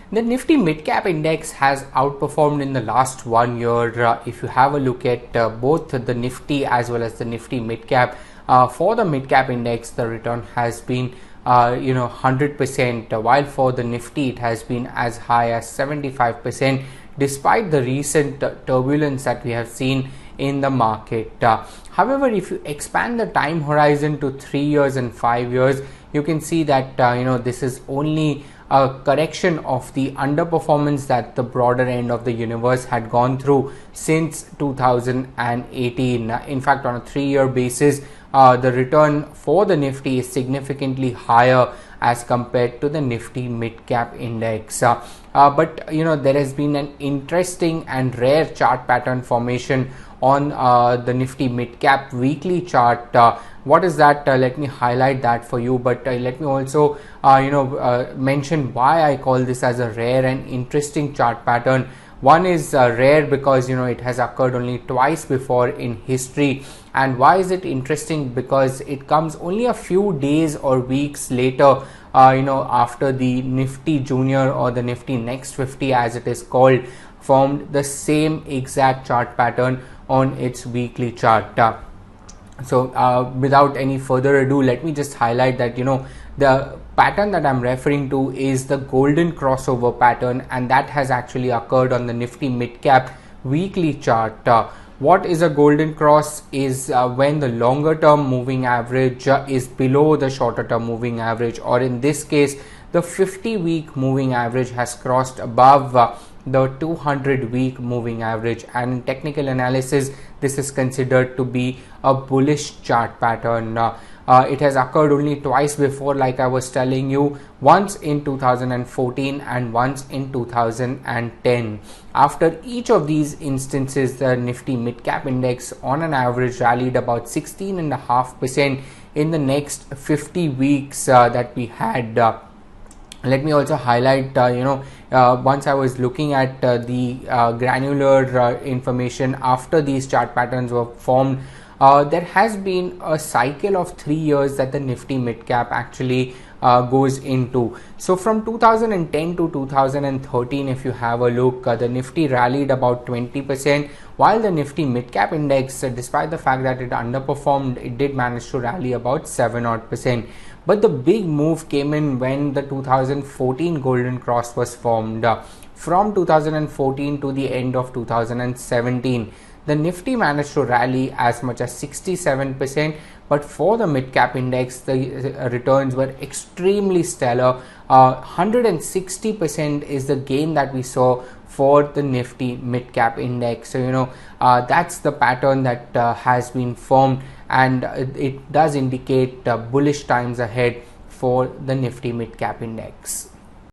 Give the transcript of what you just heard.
The Nifty Midcap Index has outperformed in the last 1 year. If you have a look at both the Nifty as well as the Nifty Midcap, for the Midcap Index, the return has been 100%, while for the Nifty it has been as high as 75%, despite the recent turbulence that we have seen in the market. However, if you expand the time horizon to 3 years and 5 years, you can see that this is only a correction of the underperformance that the broader end of the universe had gone through since 2018. In fact, on a 3-year basis, the return for the Nifty is significantly higher as compared to the Nifty Midcap Index. But there has been an interesting and rare chart pattern formation on the Nifty Midcap weekly chart. What is that? Let me highlight that for you, but let me also mention why I call this as a rare and interesting chart pattern. One is rare because it has occurred only twice before in history. And why is it interesting? Because it comes only a few days or weeks later, after the Nifty Junior or the Nifty Next 50 as it is called, formed the same exact chart pattern on its weekly chart. So without any further ado, let me just highlight that the pattern that I'm referring to is the golden crossover pattern, and that has actually occurred on the Nifty Midcap weekly chart. What is a golden cross is when the longer term moving average is below the shorter term moving average, or in this case the 50-week moving average has crossed above the 200-week moving average, and in technical analysis this is considered to be a bullish chart pattern. It has occurred only twice before, like I was telling you, once in 2014 and once in 2010. After each of these instances, the Nifty Midcap Index on an average rallied about 16.5% in the next 50 weeks that we had. Let me also highlight, once I was looking at the granular information after these chart patterns were formed, there has been a cycle of 3 years that the Nifty Midcap actually goes into. So from 2010 to 2013, if you have a look, the Nifty rallied about 20%, while the Nifty Midcap Index, despite the fact that it underperformed, it did manage to rally about 7%. But the big move came in when the 2014 Golden Cross was formed. From 2014 to the end of 2017, the Nifty managed to rally as much as 67%, but for the Midcap Index, the returns were extremely stellar. 160% is the gain that we saw for the Nifty Midcap Index. So, that's the pattern that has been formed, and it does indicate bullish times ahead for the Nifty Midcap Index.